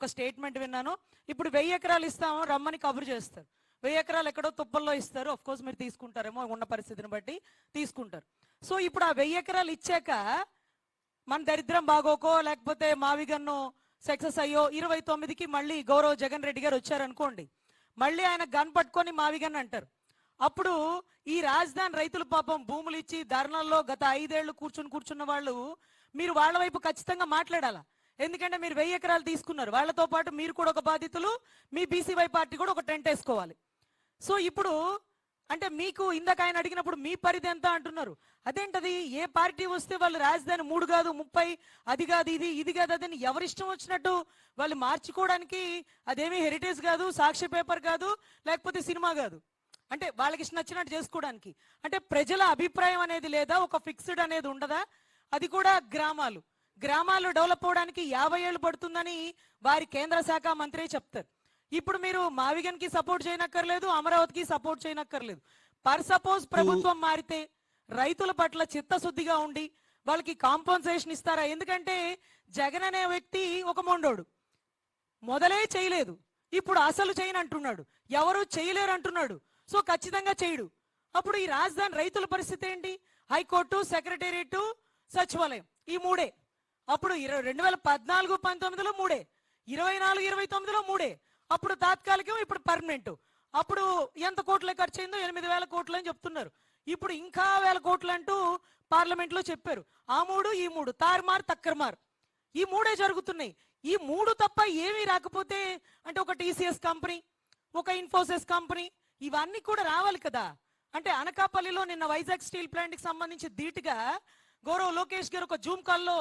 ఒక స్టేట్మెంట్ విన్నాను. ఇప్పుడు 1000 ఎకరాలు ఇస్తాము రమ్మని కబురు చేస్తారు. 1000 ఎకరాలు ఎక్కడో తుప్పల్లో ఇస్తారు. ఆఫ్ కోర్స్ మీరు తీసుకుంటారేమో, ఉన్న పరిస్థితిని బట్టి తీసుకుంటారు. సో ఇప్పుడు ఆ 1000 ఎకరాలు ఇచ్చాక మన దరిద్రం బాగోకో లేకపోతే మావిగన్ను సక్సెస్ అయ్యో 29కి మళ్ళీ గౌరవ్ జగన్ రెడ్డి గారు వచ్చారనుకోండి, మళ్ళీ ఆయన గన్ పట్టుకొని మావిగన్ అంటారు. అప్పుడు ఈ రాజధాని రైతులు పాపం భూములు ఇచ్చి ధర్నాల్లో గత 5 ఏళ్లు కూర్చున్న వాళ్ళు, మీరు వాళ్ళ వైపు ఖచ్చితంగా మాట్లాడాలా. ఎందుకంటే మీరు 1000 ఎకరాలు తీసుకున్నారు, వాళ్ళతో పాటు మీరు కూడా ఒక బాధితులు, మీ బీసీవై పార్టీ కూడా ఒక టెంట్ వేసుకోవాలి. సో ఇప్పుడు అంటే మీకు ఇందాక ఆయన అడిగినప్పుడు మీ పరిధి ఎంత అంటున్నారు. అదేంటది, ఏ పార్టీ వస్తే వాళ్ళు రాజధాని 3 కాదు 30, అది కాదు ఇది కాదు అదని ఎవరిష్టం వచ్చినట్టు వాళ్ళు మార్చుకోవడానికి, అదేమీ హెరిటేజ్ కాదు, సాక్షి పేపర్ కాదు, లేకపోతే సినిమా కాదు, అంటే వాళ్ళకి ఇష్టం నచ్చినట్టు చేసుకోవడానికి. అంటే ప్రజల అభిప్రాయం అనేది లేదా, ఒక ఫిక్స్డ్ అనేది ఉండదా? అది కూడా గ్రామాలు డెవలప్ అవడానికి 50 ఏళ్ళు పడుతుందని వారి కేంద్ర శాఖ మంత్రి చెప్తారు. ఇప్పుడు మీరు మావిగన్ కి సపోర్ట్ చేయనక్కర్లేదు, అమరావతికి సపోర్ట్ చేయనక్కర్లేదు. పర్ సపోజ్ ప్రభుత్వం మారితే రైతుల పట్ల చిత్తశుద్ధిగా ఉండి వాళ్ళకి కాంపన్సేషన్ ఇస్తారా? ఎందుకంటే జగన్ అనే వ్యక్తి ఒక మొండోడు, మొదలే చేయలేదు, ఇప్పుడు అసలు చేయను అంటున్నాడు, ఎవరు చేయలేరు అంటున్నాడు. సో ఖచ్చితంగా చేయడు. అప్పుడు ఈ రాజధాని రైతుల పరిస్థితి ఏంటి? హైకోర్టు, సెక్రటేరియట్, సచివాలయం, ఈ మూడే. అప్పుడు 2014-19లో మూడే, 24-29లో మూడే. అప్పుడు తాత్కాలికం, ఇప్పుడు పర్మనెంట్. అప్పుడు ఎంత కోట్లే ఖర్చు అయిందో 8000 కోట్లు అని చెప్తున్నారు. ఇప్పుడు ఇంకా 1000 కోట్లు అంటూ పార్లమెంట్ లో చెప్పారు. ఆ మూడు ఈ మూడు తారుమారు తక్కరమారు, ఈ మూడే జరుగుతున్నాయి. ఈ మూడు తప్ప ఏమీ రాకపోతే అంటే ఒక టీసీఎస్ కంపెనీ, ఒక ఇన్ఫోసిస్ కంపెనీ, ఇవన్నీ కూడా రావాలి కదా. అంటే అనకాపల్లిలో నిన్న వైజాగ్ స్టీల్ ప్లాంట్ కి సంబంధించి ధీటుగా గౌరవ్ లోకేష్ గారు ఒక జూమ్ కాల్లో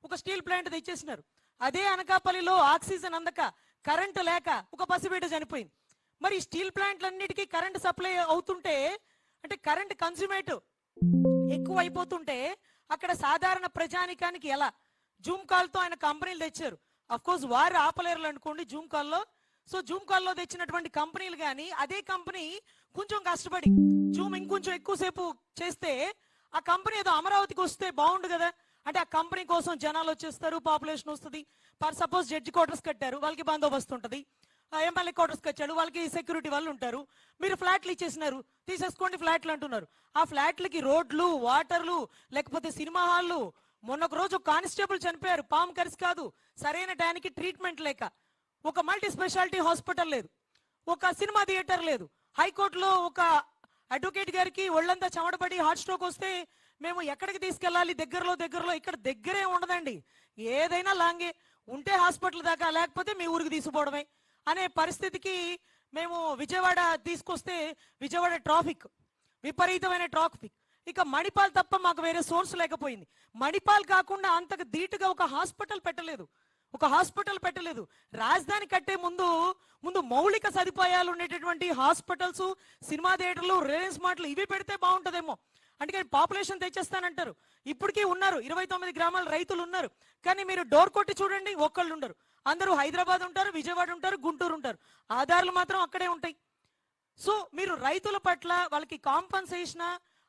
ఒక స్టీల్ ప్లాంట్ తెచ్చేసినారు. అదే అనకాపల్లిలో ఆక్సిజన్ అందక, కరెంటు లేక ఒక పసిబిడ్డ చనిపోయింది. మరి స్టీల్ ప్లాంట్లన్నిటికీ కరెంట్ సప్లై అవుతుంటే, అంటే కరెంట్ కన్స్యూమేటివ్ ఎక్కువ అయిపోతుంటే అక్కడ సాధారణ ప్రజానికానికి ఎలా? జూమ్ కాల్తో ఆయన కంపెనీలు తెచ్చారు. అఫ్ కోర్స్ వారు ఆపలేరు అనుకోండి జూమ్ కాల్లో. సో జూమ్ కాల్లో తెచ్చినటువంటి కంపెనీలు కానీ అదే కంపెనీ కొంచెం కష్టపడి జూమ్ ఇంకొంచెం ఎక్కువసేపు చేస్తే ఆ కంపెనీ ఏదో అమరావతికి వస్తే బాగుండు కదా. అంటే ఆ కంపెనీ కోసం జనాలు వచ్చేస్తారు, పాపులేషన్ వస్తుంది. ఫర్ సపోజ్ జడ్జి క్వార్టర్స్ కట్టారు, వాళ్ళకి బందోబస్తు ఉంటుంది. ఎమ్మెల్యే క్వార్టర్స్ కట్టాడు, వాళ్ళకి సెక్యూరిటీ వాళ్ళు ఉంటారు. మీరు ఫ్లాట్లు ఇచ్చేసినారు, తీసేసుకోండి ఫ్లాట్లు అంటున్నారు. ఆ ఫ్లాట్లకి రోడ్లు, వాటర్లు, లేకపోతే సినిమా హాళ్ళు. మొన్న ఒక రోజు కానిస్టేబుల్ చనిపోయారు, పాము కరిసి కాదు, సరైన టైంకి ట్రీట్మెంట్ లేక. ఒక మల్టీ స్పెషాలిటీ హాస్పిటల్ లేదు, ఒక సినిమా థియేటర్ లేదు. హైకోర్టులో ఒక అడ్వకేట్ గారికి ఒళ్ళంతా చెమటపడి హార్ట్ స్ట్రోక్ వస్తే మేము ఎక్కడికి తీసుకెళ్ళాలి? దగ్గరలో, ఇక్కడ దగ్గరే ఉండదండి, ఏదైనా లాంగే, ఉంటే హాస్పిటల్ దాకా, లేకపోతే మీ ఊరికి తీసుకుపోవడమే అనే పరిస్థితికి మేము విజయవాడ తీసుకొస్తే విజయవాడ ట్రాఫిక్, విపరీతమైన ట్రాఫిక్. ఇక మణిపాల్ తప్ప మాకు వేరే సోర్స్ లేకపోయింది. మణిపాల్ కాకుండా అంతకు ధీటుగా ఒక హాస్పిటల్ పెట్టలేదు. రాజధాని కట్టే ముందు మౌలిక సదుపాయాలు ఉండేటటువంటి హాస్పిటల్స్, సినిమా థియేటర్లు, రిలయన్స్ మార్ట్లు ఇవి పెడితే బాగుంటుందేమో. అందుకని పాపులేషన్ తెచ్చేస్తానంటారు. ఇప్పటికీ ఉన్నారు 29 గ్రామాల రైతులు ఉన్నారు. కానీ మీరు డోర్ కొట్టి చూడండి, ఒక్కళ్ళు ఉండరు. అందరూ హైదరాబాద్ ఉంటారు, విజయవాడ ఉంటారు, గుంటూరు ఉంటారు. ఆధారాలు మాత్రం అక్కడే ఉంటాయి. సో మీరు రైతుల పట్ల వాళ్ళకి కాంపన్సేషన్,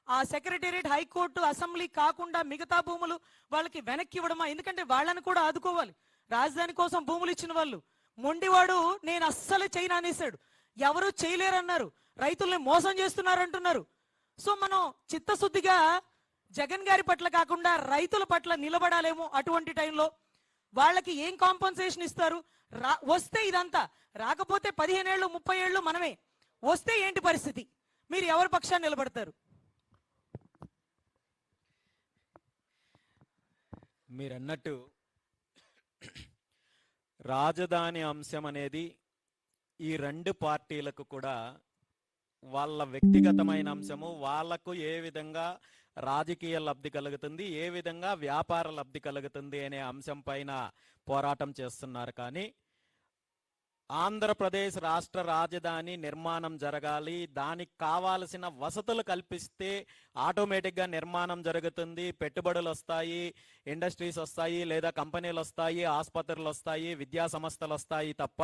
ఆ సెక్రటేరియట్, హైకోర్టు, అసెంబ్లీ కాకుండా మిగతా భూములు వాళ్ళకి వెనక్కి ఇవ్వడమా? ఎందుకంటే వాళ్ళని కూడా ఆదుకోవాలి. రాజధాని కోసం భూములు ఇచ్చిన వాళ్ళు. మొండివాడు నేను అస్సలు చేయను అనేసాడు, ఎవరు చేయలేరన్నారు, రైతుల్ని మోసం చేస్తున్నారు అంటున్నారు. సో మనం చిత్తశుద్ధిగా జగన్ గారి పట్ల కాకుండా రైతుల పట్ల నిలబడాలేమో. అటువంటి టైంలో వాళ్ళకి ఏం కాంపన్సేషన్ ఇస్తారు? వస్తే ఇదంతా, రాకపోతే 15 ఏళ్ళు 30 ఏళ్ళు మనమే. వస్తే ఏంటి పరిస్థితి? మీరు ఎవరి పక్షాన్ని నిలబడతారు? మీరన్నట్టు రాజధాని అంశం అనేది ఈ రెండు పార్టీలకు కూడా వాళ్ళ వ్యక్తిగతమైన అంశము. వాళ్లకు ఏ విధంగా రాజకీయ లబ్ధి కలుగుతుంది, ఏ విధంగా వ్యాపార లబ్ధి కలుగుతుంది అనే అంశం పైన పోరాటం చేస్తున్నారు. కానీ ఆంధ్రప్రదేశ్ రాష్ట్ర రాజధాని నిర్మాణం జరగాలి, దానికి కావాల్సిన వసతులు కల్పిస్తే ఆటోమేటిక్గా నిర్మాణం జరుగుతుంది, పెట్టుబడులు వస్తాయి, ఇండస్ట్రీస్ వస్తాయి, లేదా కంపెనీలు వస్తాయి, ఆసుపత్రులు వస్తాయి, విద్యా సంస్థలు వస్తాయి తప్ప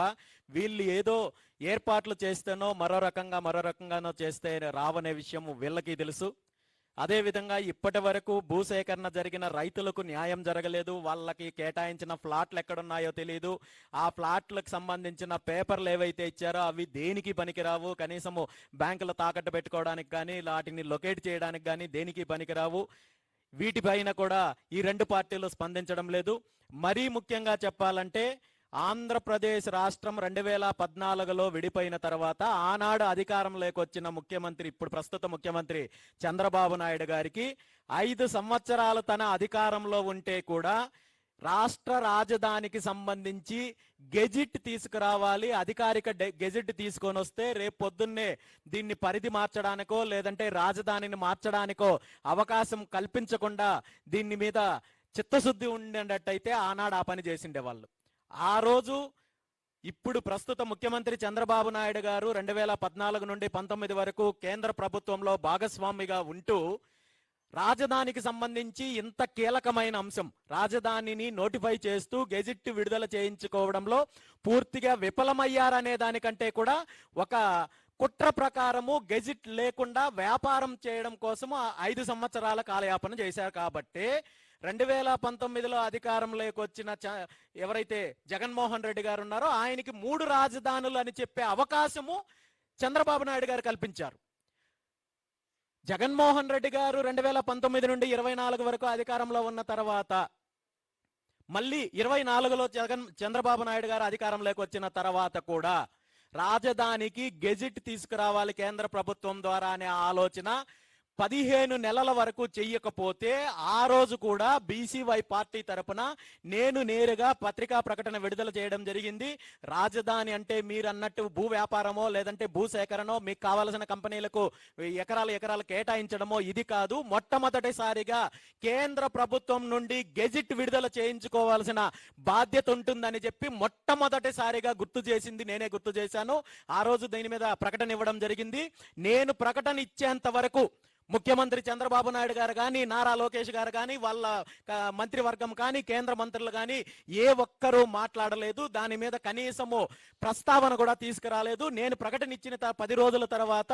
వీళ్ళు ఏదో ఏర్పాట్లు చేస్తేనో మరో రకంగానో చేస్తే రావనే విషయం వీళ్ళకి తెలుసు. అదే విధంగా ఇప్పటి వరకు భూసేకరణ జరిగిన రైతులకు న్యాయం జరగలేదు. వాళ్ళకి కేటాయించిన ఫ్లాట్లు ఎక్కడున్నాయో తెలియదు. ఆ ఫ్లాట్లకు సంబంధించిన పేపర్లు ఏవైతే ఇచ్చారో అవి దేనికి పనికిరావు. కనీసము బ్యాంకులు తాకట్టు పెట్టుకోవడానికి కానీ వాటిని లొకేట్ చేయడానికి కానీ దేనికి పనికిరావు. వీటిపైన కూడా ఈ రెండు పార్టీలు స్పందించడం లేదు. మరీ ముఖ్యంగా చెప్పాలంటే ఆంధ్రప్రదేశ్ రాష్ట్రం 2014లో విడిపోయిన తర్వాత ఆనాడు అధికారంలోకి వచ్చిన ముఖ్యమంత్రి, ఇప్పుడు ప్రస్తుత ముఖ్యమంత్రి చంద్రబాబు నాయుడు గారికి 5 సంవత్సరాలు తన అధికారంలో ఉంటే కూడా రాష్ట్ర రాజధానికి సంబంధించి గెజిట్ తీసుకురావాలి, అధికారిక గెజిట్ తీసుకొని వస్తే రేపు పొద్దున్నే దీన్ని పరిధి మార్చడానికో లేదంటే రాజధానిని మార్చడానికో అవకాశం కల్పించకుండా దీని మీద చిత్తశుద్ధి ఉండేటట్టయితే ఆనాడు ఆ పని చేసిండే వాళ్ళు. ఆ రోజు ఇప్పుడు ప్రస్తుత ముఖ్యమంత్రి చంద్రబాబు నాయుడు గారు 2014 నుండి 19 వరకు కేంద్ర ప్రభుత్వంలో భాగస్వామిగా ఉంటూ రాజధానికి సంబంధించి ఇంత కీలకమైన అంశం రాజధానిని నోటిఫై చేస్తూ గెజిట్ విడుదల చేయించుకోవడంలో పూర్తిగా విఫలమయ్యారనే దానికంటే కూడా ఒక కుట్ర ప్రకారము గెజిట్ లేకుండా వ్యాపారం చేయడం కోసము 5 సంవత్సరాల కాలయాపన చేశారు. కాబట్టి 2019లో అధికారంలోకి వచ్చిన ఎవరైతే జగన్మోహన్ రెడ్డి గారు ఉన్నారో ఆయనకి 3 రాజధానులు అని చెప్పే అవకాశము చంద్రబాబు నాయుడు గారు కల్పించారు. జగన్మోహన్ రెడ్డి గారు 2019 నుండి 24 వరకు అధికారంలో ఉన్న తర్వాత మళ్ళీ 24లో చంద్రబాబు నాయుడు గారు అధికారంలోకి వచ్చిన తర్వాత కూడా రాజధానికి గెజిట్ తీసుకురావాలి కేంద్ర ప్రభుత్వం ద్వారా అనే ఆలోచన 15 నెలల వరకు చెయ్యకపోతే ఆ రోజు కూడా బీసీవై పార్టీ తరపున నేను నేరుగా పత్రికా ప్రకటన విడుదల చేయడం జరిగింది. రాజధాని అంటే మీరు అన్నట్టు భూ వ్యాపారమో లేదంటే భూ సేకరణో మీకు కావలసిన కంపెనీలకు ఎకరాలు కేటాయించడమో ఇది కాదు. మొట్టమొదటిసారిగా కేంద్ర ప్రభుత్వం నుండి గెజిట్ విడుదల చేయించుకోవాల్సిన బాధ్యత ఉంటుందని చెప్పి మొట్టమొదటిసారిగా గుర్తు చేసింది నేనే గుర్తు చేశాను. ఆ రోజు దీని మీద ప్రకటన ఇవ్వడం జరిగింది. నేను ప్రకటన ఇచ్చేంత వరకు ముఖ్యమంత్రి చంద్రబాబు నాయుడు గారు కానీ నారా లోకేష్ గారు కానీ వాళ్ళ మంత్రివర్గం కానీ కేంద్ర మంత్రులు కానీ ఏ ఒక్కరూ మాట్లాడలేదు. దాని మీద కనీసము ప్రస్తావన కూడా తీసుకురాలేదు. నేను ప్రకటన ఇచ్చిన 10 రోజుల తర్వాత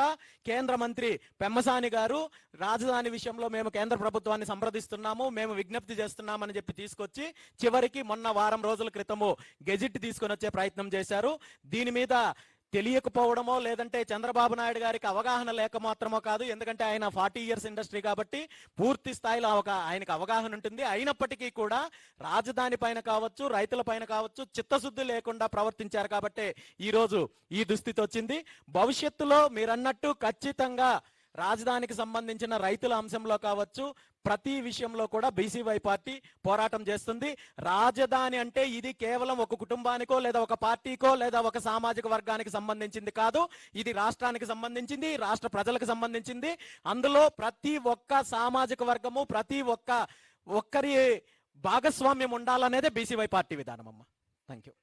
కేంద్ర మంత్రి పెమ్మసాని గారు రాజధాని విషయంలో మేము కేంద్ర ప్రభుత్వాన్ని సంప్రదిస్తున్నాము, మేము విజ్ఞప్తి చేస్తున్నామని చెప్పి తీసుకొచ్చి చివరికి మొన్న వారం రోజుల క్రితము గెజిట్ తీసుకొని వచ్చే ప్రయత్నం చేశారు. దీని మీద తెలియకపోవడమో లేదంటే చంద్రబాబు నాయుడు గారికి అవగాహన లేక మాత్రమో కాదు. ఎందుకంటే ఆయన 40 ఇయర్స్ ఇండస్ట్రీ కాబట్టి పూర్తి స్థాయిలో ఆయనకు అవగాహన ఉంటుంది. అయినప్పటికీ కూడా రాజధాని పైన కావచ్చు, రైతుల పైన కావచ్చు చిత్తశుద్ధి లేకుండా ప్రవర్తించారు కాబట్టి ఈరోజు ఈ దుస్థితి వచ్చింది. భవిష్యత్తులో మీరన్నట్టు ఖచ్చితంగా రాజధానికి సంబంధించిన రైతుల అంశంలో కావచ్చు ప్రతి విషయంలో కూడా బీసీవై పార్టీ పోరాటం చేస్తుంది. రాజధాని అంటే ఇది కేవలం ఒక కుటుంబానికో లేదా ఒక పార్టీకో లేదా ఒక సామాజిక వర్గానికి సంబంధించింది కాదు. ఇది రాష్ట్రానికి సంబంధించింది, రాష్ట్ర ప్రజలకు సంబంధించింది. అందులో ప్రతి ఒక్క సామాజిక వర్గము ప్రతి ఒక్కరి భాగస్వామ్యం ఉండాలనేదే బీసీవై పార్టీ విధానం అమ్మ. Thank you.